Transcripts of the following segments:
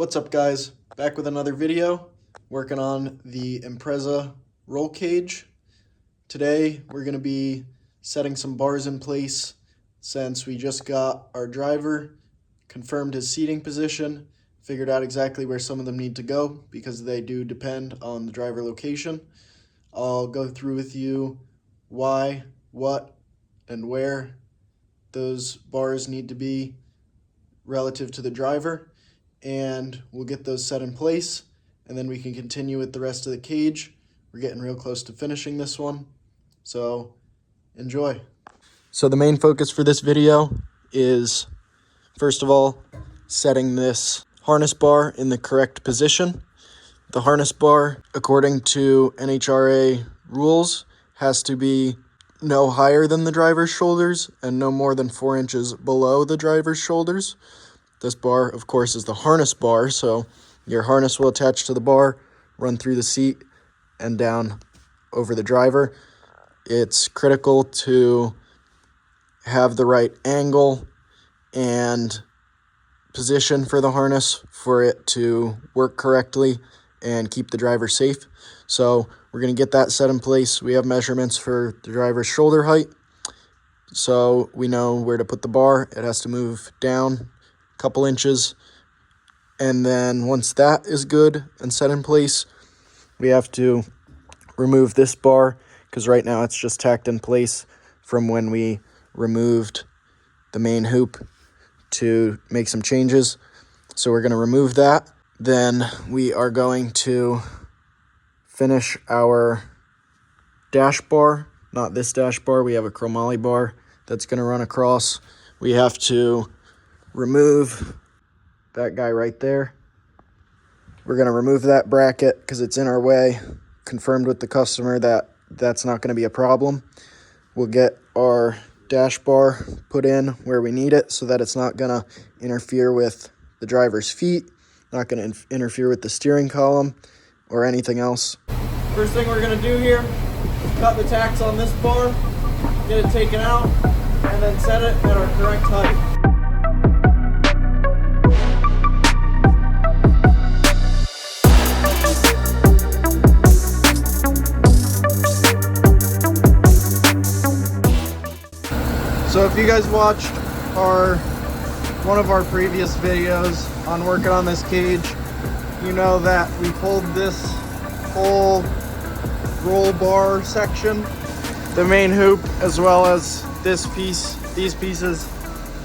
What's up, guys? Back with another video, working on the IMPREZA roll cage. Today we're going to be setting some bars in place since we just got our driver, confirmed his seating position, figured out exactly where some of them need to go because they do depend on the driver location. I'll go through with you why, what, and where those bars need to be relative to the driver, and we'll get those set in place, and then we can continue with the rest of the cage. We're getting real close to finishing this one, so enjoy. So the main focus for this video is, first of all, setting this harness bar in the correct position. The harness bar, according to NHRA rules, has to be no higher than the driver's shoulders and no more than 4 inches below the driver's shoulders. This bar, of course, is the harness bar, so your harness will attach to the bar, run through the seat, and down over the driver. It's critical to have the right angle and position for the harness for it to work correctly and keep the driver safe. So we're going to get that set in place. We have measurements for the driver's shoulder height, so we know where to put the bar. It has to move down couple inches, and then once that is good and set in place, we have to remove this bar because right now it's just tacked in place from when we removed the main hoop to make some changes. So we're going to remove that. Then we are going to finish our dash bar. Not this dash bar, we have a chromoly bar that's going to run across. We have to remove that guy right there. We're going to remove that bracket because it's in our way. Confirmed with the customer that that's not going to be a problem. We'll get our dash bar put in where we need it so that it's not going to interfere with the driver's feet, not going to interfere with the steering column or anything else. First thing we're going to do here is cut the tacks on this bar, get it taken out, and then set it at our correct height. So if you guys watched one of our previous videos on working on this cage, you know that we pulled this whole roll bar section, the main hoop, as well as this piece, these pieces,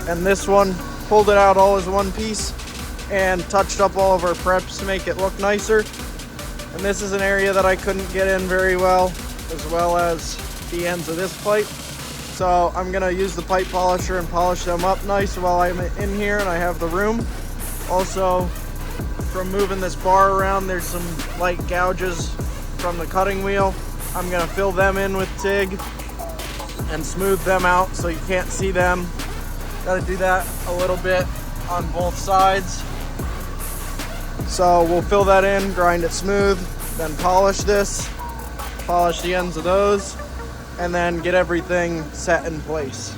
and this one, pulled it out all as one piece and touched up all of our preps to make it look nicer. And this is an area that I couldn't get in very well as the ends of this pipe. So I'm gonna use the pipe polisher and polish them up nice while I'm in here and I have the room. Also, from moving this bar around, there's some light gouges from the cutting wheel. I'm gonna fill them in with TIG and smooth them out so you can't see them. Gotta do that a little bit on both sides. So we'll fill that in, grind it smooth, then polish this, polish the ends of those, and then get everything set in place.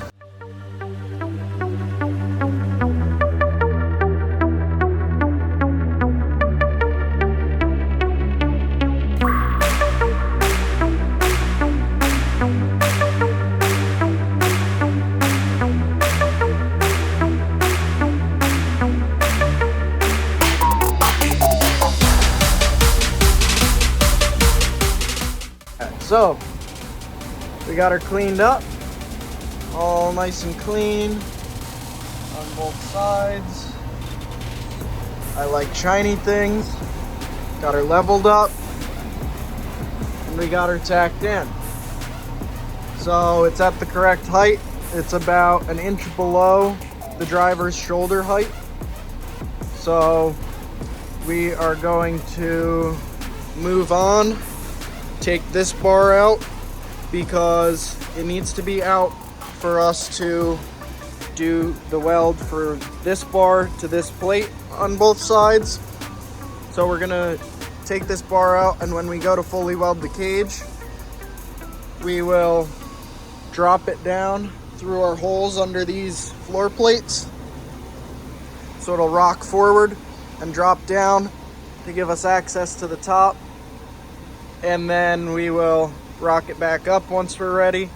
So we got her cleaned up, all nice and clean on both sides. I like shiny things. Got her leveled up, and we got her tacked in. So it's at the correct height. It's about an inch below the driver's shoulder height. So we are going to move on, take this bar out, because it needs to be out for us to do the weld for this bar to this plate on both sides. So we're gonna take this bar out, and when we go to fully weld the cage, we will drop it down through our holes under these floor plates so it'll rock forward, and drop down to give us access to the top. And then we will rock it back up once we're ready,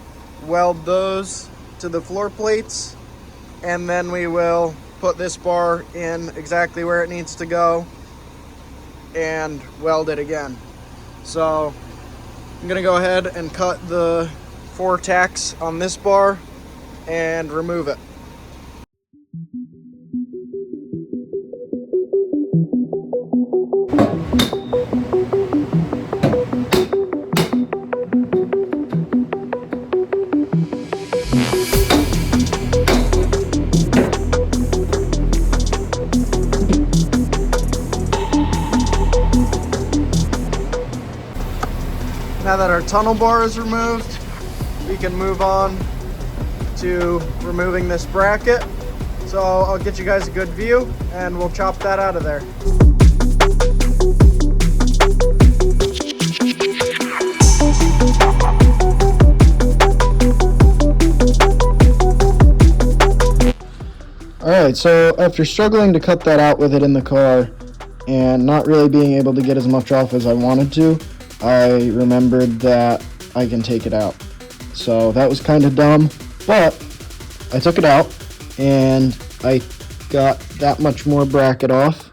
weld those to the floor plates, and then we will put this bar in exactly where it needs to go and weld it again. So I'm gonna go ahead and cut the 4 tacks on this bar and remove it. Now that our tunnel bar is removed, we can move on to removing this bracket. So I'll get you guys a good view and we'll chop that out of there. Alright, so after struggling to cut that out with it in the car and not really being able to get as much off as I wanted to, I remembered that I can take it out. So that was kind of dumb, but I took it out and I got that much more bracket off.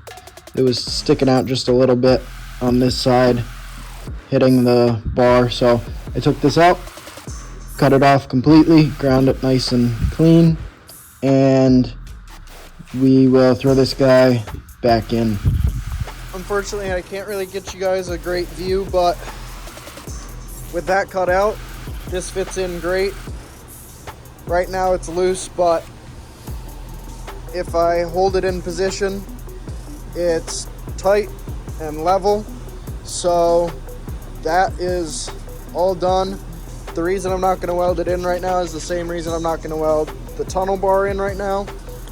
It was sticking out just a little bit on this side, hitting the bar. So I took this out, cut it off completely, ground it nice and clean, and we will throw this guy back in. Unfortunately, I can't really get you guys a great view, but with that cut out, this fits in great. Right now it's loose, but if I hold it in position, it's tight and level. So that is all done. The reason I'm not going to weld it in right now is the same reason I'm not going to weld the tunnel bar in right now.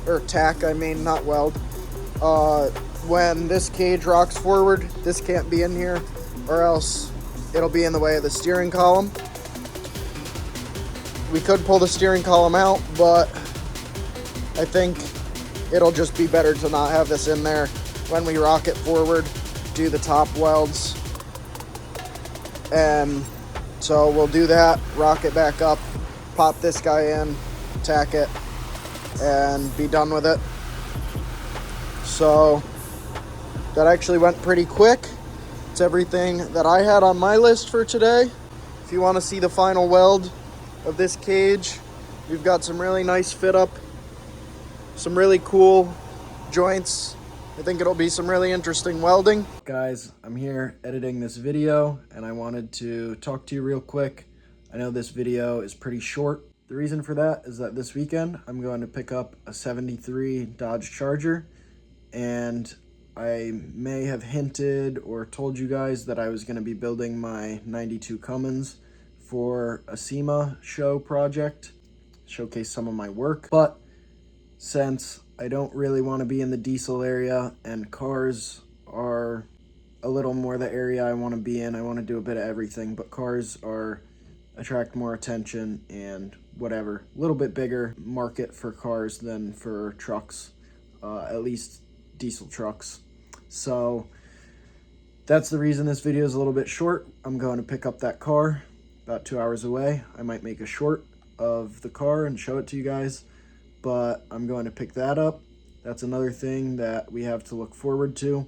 Or tack, I mean, not weld. When this cage rocks forward, this can't be in here, or else it'll be in the way of the steering column. We could pull the steering column out, but I think it'll just be better to not have this in there when we rock it forward, do the top welds. And so we'll do that, rock it back up, pop this guy in, tack it, and be done with it. So that actually went pretty quick. It's everything that I had on my list for today. If you want to see the final weld of this cage, we've got some really nice fit up, some really cool joints. I think it'll be some really interesting welding. Guys, I'm here editing this video and I wanted to talk to you real quick. I know this video is pretty short. The reason for that is that this weekend I'm going to pick up a 73 Dodge Charger, and I may have hinted or told you guys that I was going to be building my 92 Cummins for a SEMA show project, showcase some of my work. But since I don't really want to be in the diesel area and cars are a little more the area I want to be in, I want to do a bit of everything, but cars attract more attention and whatever. A little bit bigger market for cars than for trucks, at least diesel trucks. So that's the reason this video is a little bit short. I'm going to pick up that car about 2 hours away. I might make a short of the car and show it to you guys, but I'm going to pick that up. That's another thing that we have to look forward to,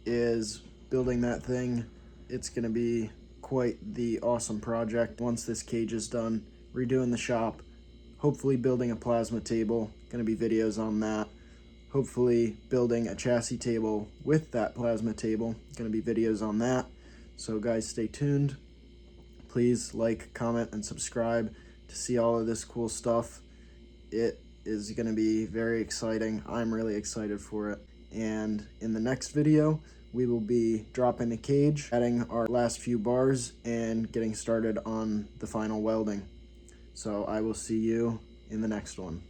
is building that thing. It's going to be quite the awesome project once this cage is done. Redoing the shop, hopefully building a plasma table, going to be videos on that. Hopefully building a chassis table with that plasma table, going to be videos on that. So guys, stay tuned. Please like, comment, and subscribe to see all of this cool stuff. It is going to be very exciting. I'm really excited for it. And in the next video, we will be dropping the cage, adding our last few bars, and getting started on the final welding. So I will see you in the next one.